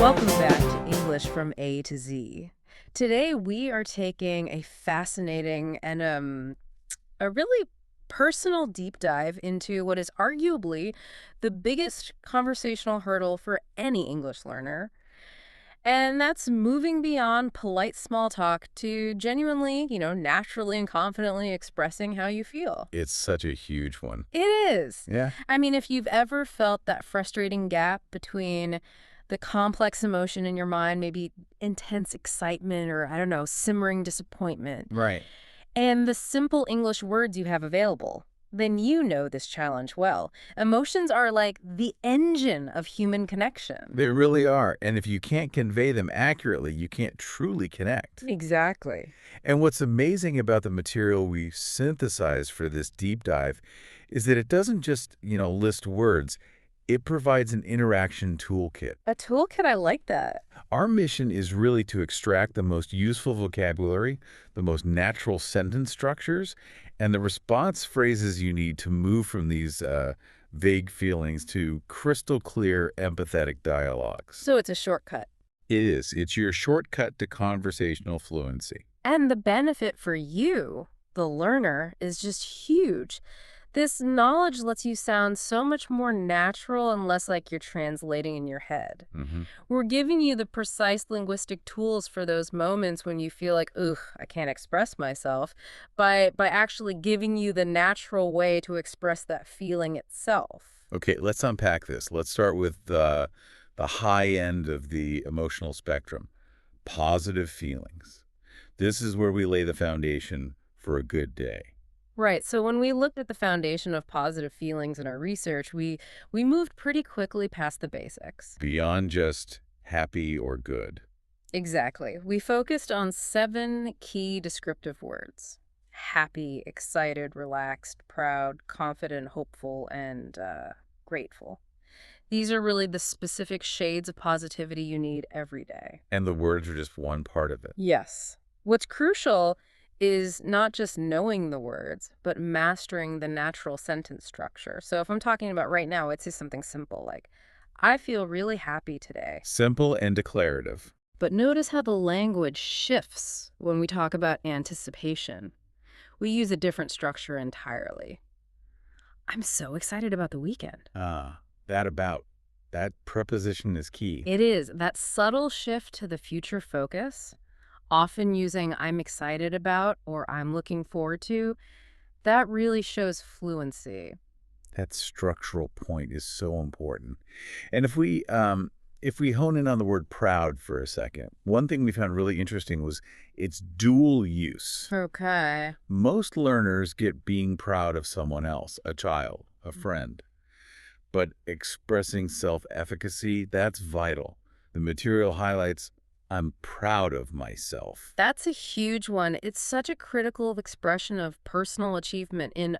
Welcome back to English from A to Z. Today we are taking a fascinating and a really personal deep dive into what is arguably the biggest conversational hurdle for any English learner. And that's moving beyond polite small talk to genuinely, naturally and confidently expressing how you feel. It's such a huge one. It is. Yeah. I mean, if you've ever felt that frustrating gap between the complex emotion in your mind, maybe intense excitement or, I don't know, simmering disappointment, Right. and the simple English words you have available, then you know this challenge well. Emotions are like the engine of human connection. They really are. And if you can't convey them accurately, you can't truly connect. Exactly. And what's amazing about the material we synthesized for this deep dive is that it doesn't just, list words. It provides an interaction toolkit. A toolkit, I like that. Our mission is really to extract the most useful vocabulary, the most natural sentence structures, and the response phrases you need to move from these vague feelings to crystal clear, empathetic dialogues. So it's a shortcut. It is. It's your shortcut to conversational fluency. And the benefit for you, the learner, is just huge. This knowledge lets you sound so much more natural and less like you're translating in your head. We're giving you the precise linguistic tools for those moments when you feel like, ugh, I can't express myself, by actually giving you the natural way to express that feeling itself. Okay, let's unpack this. Let's start with the high end of the emotional spectrum, positive feelings. This is where we lay the foundation for a good day. Right. So when we looked at the foundation of positive feelings in our research, we moved pretty quickly past the basics. Beyond just happy or good. Exactly. We focused on 7 key descriptive words: happy, excited, relaxed, proud, confident, hopeful, and grateful. These are really the specific shades of positivity you need every day. And the words are just one part of it. Yes. What's crucial is not just knowing the words, but mastering the natural sentence structure. So if I'm talking about right now, it's just something simple like, I feel really happy today. Simple and declarative. But notice how the language shifts when we talk about anticipation. We use a different structure entirely. I'm so excited about the weekend. That preposition is key. It is. That subtle shift to the future focus, often using I'm excited about or I'm looking forward to, that really shows fluency. That structural point is so important. And if we hone in on the word proud for a second, one thing we found really interesting was its dual use. Okay. Most learners get being proud of someone else, a child, a friend. But expressing self-efficacy, that's vital. The material highlights, I'm proud of myself. That's a huge one. It's such a critical expression of personal achievement in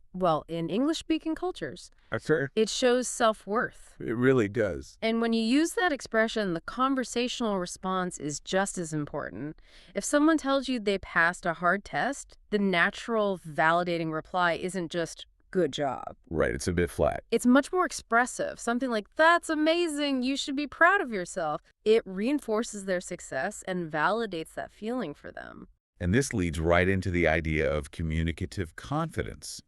English-speaking cultures. Sure. It shows self-worth. It really does. And when you use that expression, the conversational response is just as important. If someone tells you they passed a hard test, the natural validating reply isn't just, good job. Right, it's a bit flat. It's much more expressive. Something like, that's amazing, you should be proud of yourself. It reinforces their success and validates that feeling for them. And this leads right into the idea of communicative confidence.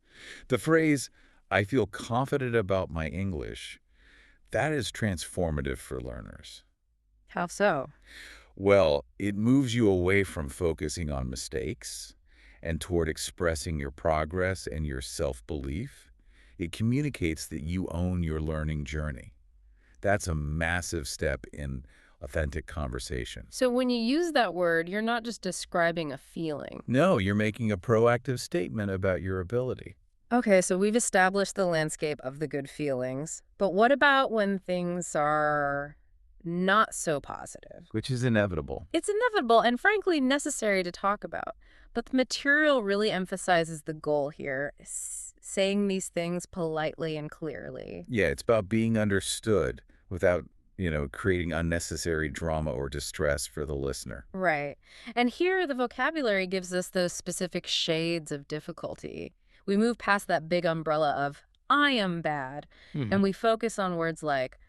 The phrase, I feel confident about my English, that is transformative for learners. How so? Well, it moves you away from focusing on mistakes and toward expressing your progress and your self-belief. It communicates that you own your learning journey. That's a massive step in authentic conversation. So when you use that word, you're not just describing a feeling. No, you're making a proactive statement about your ability. Okay, so we've established the landscape of the good feelings. But what about when things are not so positive? Which is inevitable. It's inevitable and frankly necessary to talk about. But the material really emphasizes the goal here, saying these things politely and clearly. Yeah, it's about being understood without, creating unnecessary drama or distress for the listener. Right. And here the vocabulary gives us those specific shades of difficulty. We move past that big umbrella of I am bad, and we focus on words like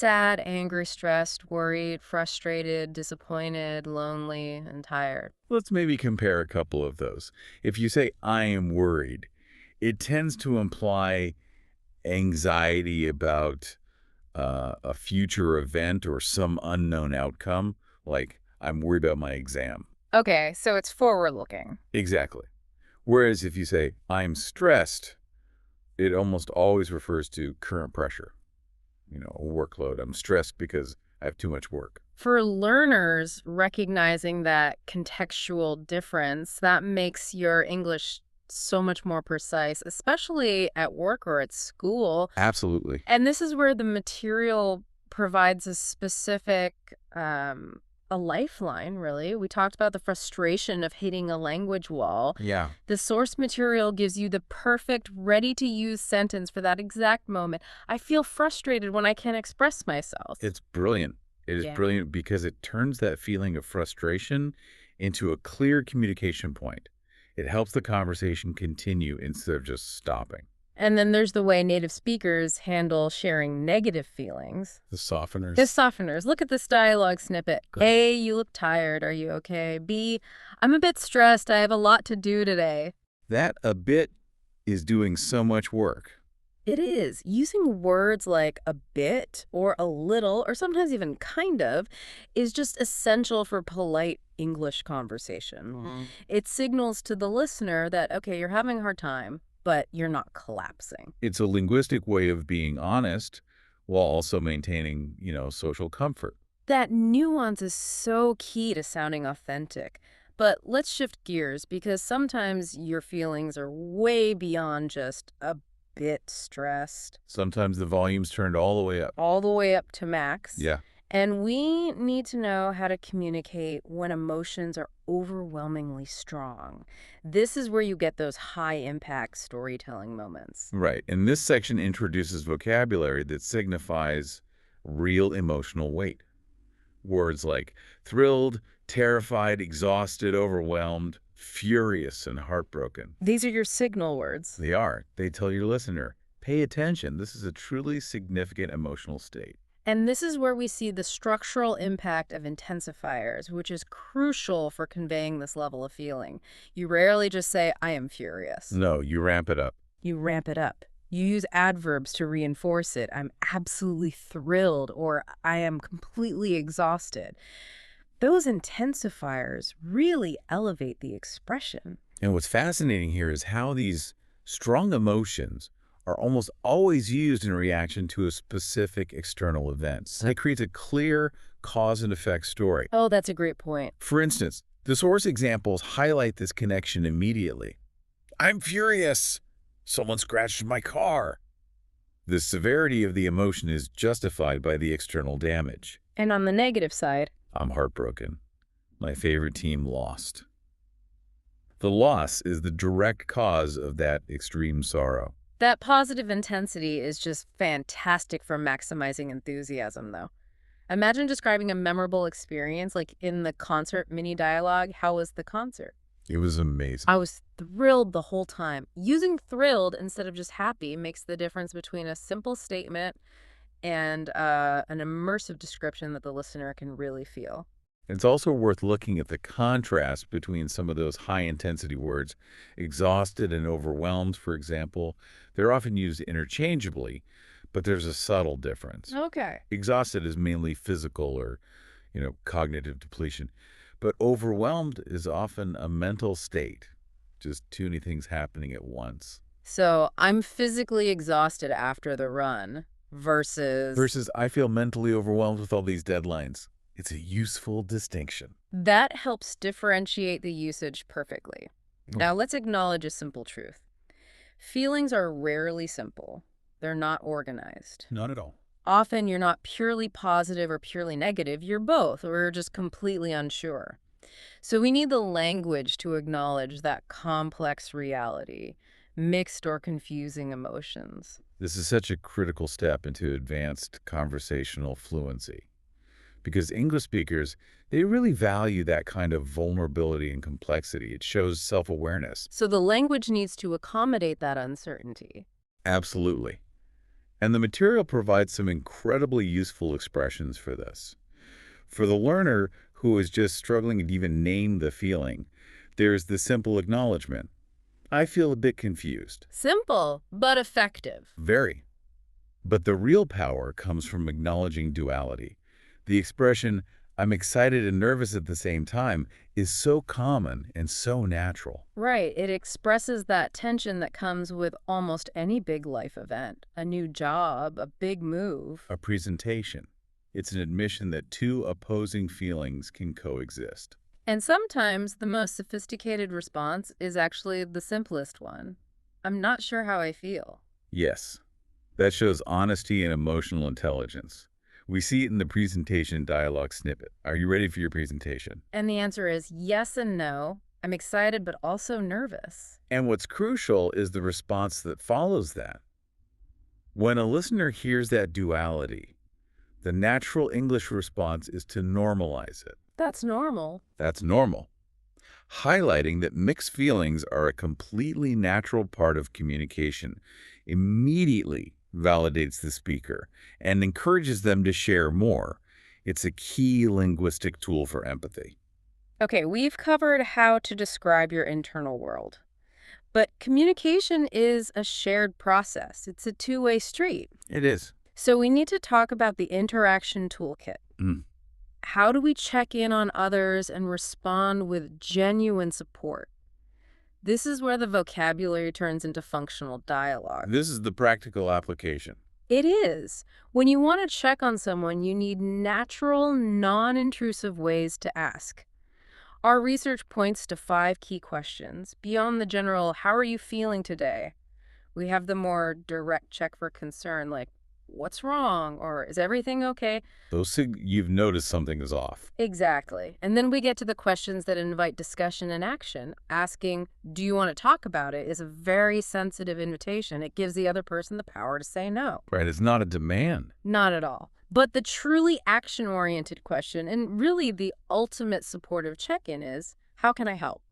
Sad, angry, stressed, worried, frustrated, disappointed, lonely, and tired. Let's maybe compare a couple of those. If you say, I am worried, it tends to imply anxiety about a future event or some unknown outcome, like I'm worried about my exam. Okay, so it's forward-looking. Exactly. Whereas if you say, I'm stressed, it almost always refers to current pressure, a workload. I'm stressed because I have too much work. For learners, recognizing that contextual difference, that makes your English so much more precise, especially at work or at school. Absolutely. And this is where the material provides a specific, a lifeline, really. We talked about the frustration of hitting a language wall. Yeah. The source material gives you the perfect, ready-to-use sentence for that exact moment. I feel frustrated when I can't express myself. It's brilliant. It is Yeah. brilliant because it turns that feeling of frustration into a clear communication point. It helps the conversation continue instead of just stopping. And then there's the way native speakers handle sharing negative feelings. The softeners. The softeners. Look at this dialogue snippet. Good. A, you look tired. Are you okay? B, I'm a bit stressed. I have a lot to do today. That a bit is doing so much work. It is. Using words like a bit or a little or sometimes even kind of is just essential for polite English conversation. It signals to the listener that, okay, you're having a hard time, but you're not collapsing. It's a linguistic way of being honest while also maintaining, social comfort. That nuance is so key to sounding authentic. But let's shift gears because sometimes your feelings are way beyond just a bit stressed, Sometimes the volume's turned all the way up. all the way up to max. Yeah. And we need to know how to communicate when emotions are overwhelmingly strong. This is where you get those high-impact storytelling moments. Right. And this section introduces vocabulary that signifies real emotional weight. Words like thrilled, terrified, exhausted, overwhelmed, furious, and heartbroken. These are your signal words. They are. They tell your listener, pay attention. This is a truly significant emotional state. And this is where we see the structural impact of intensifiers, which is crucial for conveying this level of feeling. You rarely just say, I am furious. No, you ramp it up. You ramp it up. You use adverbs to reinforce it. I'm absolutely thrilled, or I am completely exhausted. Those intensifiers really elevate the expression. And what's fascinating here is how these strong emotions are almost always used in reaction to a specific external event. It creates a clear cause and effect story. Oh, that's a great point. For instance, the source examples highlight this connection immediately. I'm furious. Someone scratched my car. The severity of the emotion is justified by the external damage. And on the negative side, I'm heartbroken. My favorite team lost. The loss is the direct cause of that extreme sorrow. that positive intensity is just fantastic for maximizing enthusiasm, though. Imagine describing a memorable experience, like in the concert mini dialogue. How was the concert? It was amazing. I was thrilled the whole time. Using thrilled instead of just happy makes the difference between a simple statement and an immersive description that the listener can really feel. It's also worth looking at the contrast between some of those high-intensity words. Exhausted and overwhelmed, for example, they're often used interchangeably, but there's a subtle difference. Okay. Exhausted is mainly physical or, cognitive depletion, but overwhelmed is often a mental state, just too many things happening at once. So I'm physically exhausted after the run versus Versus, I feel mentally overwhelmed with all these deadlines. It's a useful distinction. that helps differentiate the usage perfectly. Now let's acknowledge a simple truth. Feelings are rarely simple. They're not organized. Not at all. Often you're not purely positive or purely negative, you're both, or you're just completely unsure. So we need the language to acknowledge that complex reality, mixed or confusing emotions. This is such a critical step into advanced conversational fluency. Because English speakers, they really value that kind of vulnerability and complexity. It shows self-awareness. So the language needs to accommodate that uncertainty. Absolutely. And the material provides some incredibly useful expressions for this. For the learner who is just struggling to even name the feeling, there's the simple acknowledgement. I feel a bit confused. Simple, but effective. Very. But the real power comes from acknowledging duality. The expression, I'm excited and nervous at the same time, is so common and so natural. Right, it expresses that tension that comes with almost any big life event. A new job, a big move. A presentation. It's an admission that two opposing feelings can coexist. And sometimes the most sophisticated response is actually the simplest one. I'm not sure how I feel. Yes, that shows honesty and emotional intelligence. We see it in the presentation dialogue snippet. Are you ready for your presentation? And the answer is yes and no. I'm excited, but also nervous. And what's crucial is the response that follows that. When a listener hears that duality, the natural English response is to normalize it. That's normal. That's normal. Highlighting that mixed feelings are a completely natural part of communication immediately validates the speaker and encourages them to share more. It's a key linguistic tool for empathy. Okay, we've covered how to describe your internal world. But communication is a shared process. It's a two-way street. It is. So we need to talk about the interaction toolkit. Mm. How do we check in on others and respond with genuine support? This is where the vocabulary turns into functional dialogue. This is the practical application. It is. When you want to check on someone, you need natural, non-intrusive ways to ask. Our research points to 5 key questions. Beyond the general, how are you feeling today? We have the more direct check for concern, like, what's wrong? Or is everything okay? You've noticed something is off. Exactly. And then we get to the questions that invite discussion and action. Asking, do you want to talk about it, is a very sensitive invitation. It gives the other person the power to say no. Right, it's not a demand. Not at all. But the truly action-oriented question, and really the ultimate supportive check-in is, how can I help?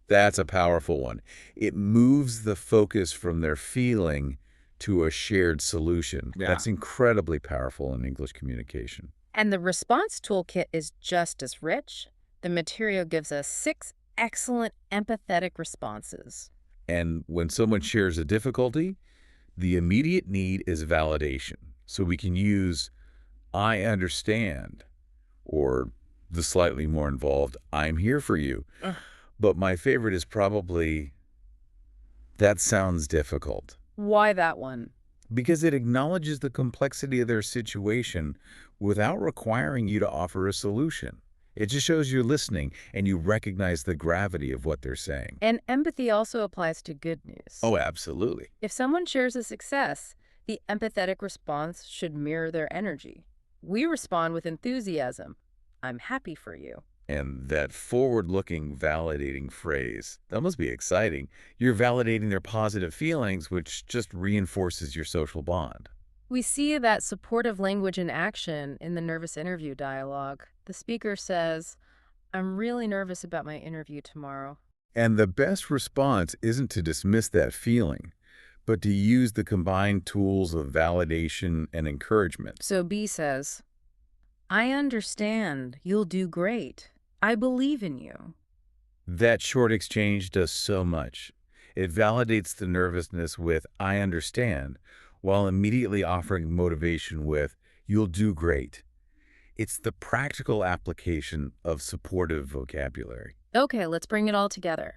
That's a powerful one. It moves the focus from their feeling to a shared solution. Yeah. That's incredibly powerful in English communication. And the response toolkit is just as rich. The material gives us 6 excellent empathetic responses. And when someone shares a difficulty, the immediate need is validation. So we can use, I understand, or the slightly more involved, I'm here for you. But my favorite is probably, that sounds difficult. Why that one? Because it acknowledges the complexity of their situation without requiring you to offer a solution. It just shows you're listening and you recognize the gravity of what they're saying. And empathy also applies to good news. Oh, absolutely. If someone shares a success, the empathetic response should mirror their energy. We respond with enthusiasm. I'm happy for you. And that forward-looking, validating phrase, that must be exciting. You're validating their positive feelings, which just reinforces your social bond. We see that supportive language in action in the nervous interview dialogue. The speaker says, I'm really nervous about my interview tomorrow. And the best response isn't to dismiss that feeling, but to use the combined tools of validation and encouragement. So B says, I understand. You'll do great. I believe in you. That short exchange does so much. It validates the nervousness with, I understand, while immediately offering motivation with, you'll do great. It's the practical application of supportive vocabulary. Okay, let's bring it all together.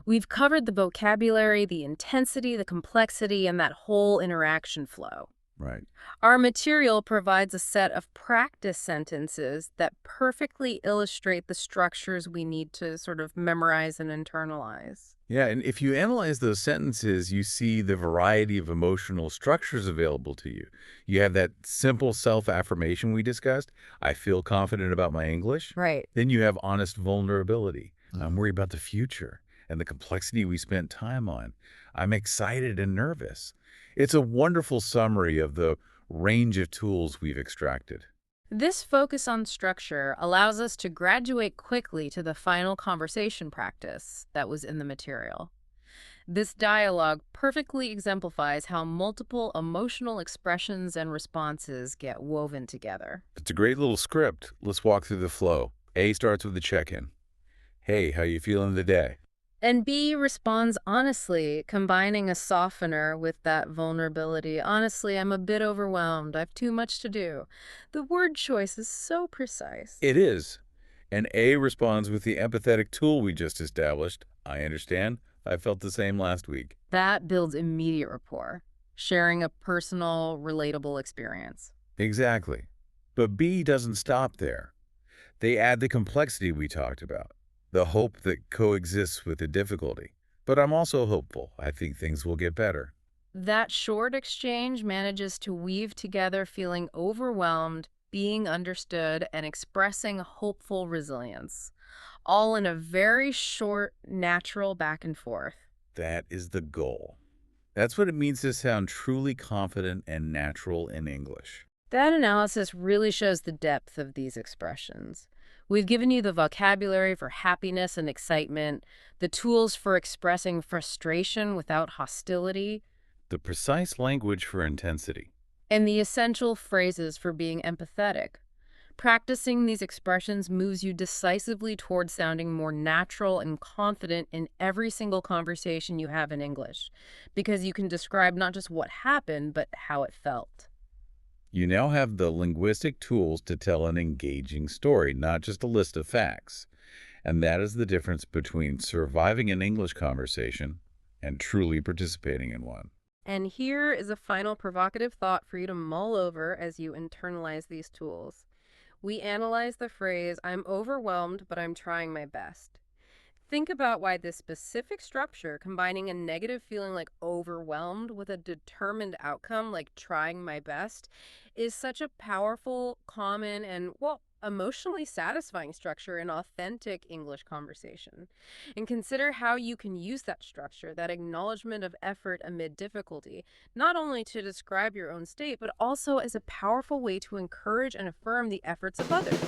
We've covered the vocabulary, the intensity, the complexity, and that whole interaction flow. Right. Our material provides a set of practice sentences that perfectly illustrate the structures we need to sort of memorize and internalize. Yeah, and if you analyze those sentences, you see the variety of emotional structures available to you. You have that simple self-affirmation we discussed, I feel confident about my English. Right. Then you have honest vulnerability. I'm worried about the future and the complexity we spent time on. I'm excited and nervous. It's a wonderful summary of the range of tools we've extracted. This focus on structure allows us to graduate quickly to the final conversation practice that was in the material. This dialogue perfectly exemplifies how multiple emotional expressions and responses get woven together. It's a great little script. Let's walk through the flow. A starts with the check-in. Hey, how you feeling today? And B responds honestly, combining a softener with that vulnerability. Honestly, I'm a bit overwhelmed. I've too much to do. The word choice is so precise. It is. And A responds with the empathetic tool we just established. I understand. I felt the same last week. That builds immediate rapport, sharing a personal, relatable experience. Exactly. But B doesn't stop there. They add the complexity we talked about, the hope that coexists with the difficulty. But I'm also hopeful. I think things will get better. That short exchange manages to weave together feeling overwhelmed, being understood, and expressing hopeful resilience, all in a very short, natural back and forth. That is the goal. That's what it means to sound truly confident and natural in English. That analysis really shows the depth of these expressions. We've given you the vocabulary for happiness and excitement, the tools for expressing frustration without hostility, The precise language for intensity. and the essential phrases for being empathetic. Practicing these expressions moves you decisively towards sounding more natural and confident in every single conversation you have in English, because you can describe not just what happened, but how it felt. You now have the linguistic tools to tell an engaging story, not just a list of facts. And that is the difference between surviving an English conversation and truly participating in one. And here is a final provocative thought for you to mull over as you internalize these tools. We analyze the phrase, I'm overwhelmed, but I'm trying my best. Think about why this specific structure, combining a negative feeling like overwhelmed with a determined outcome like trying my best, is such a powerful, common, and, well, emotionally satisfying structure in authentic English conversation. And consider how you can use that structure, that acknowledgement of effort amid difficulty, not only to describe your own state, but also as a powerful way to encourage and affirm the efforts of others.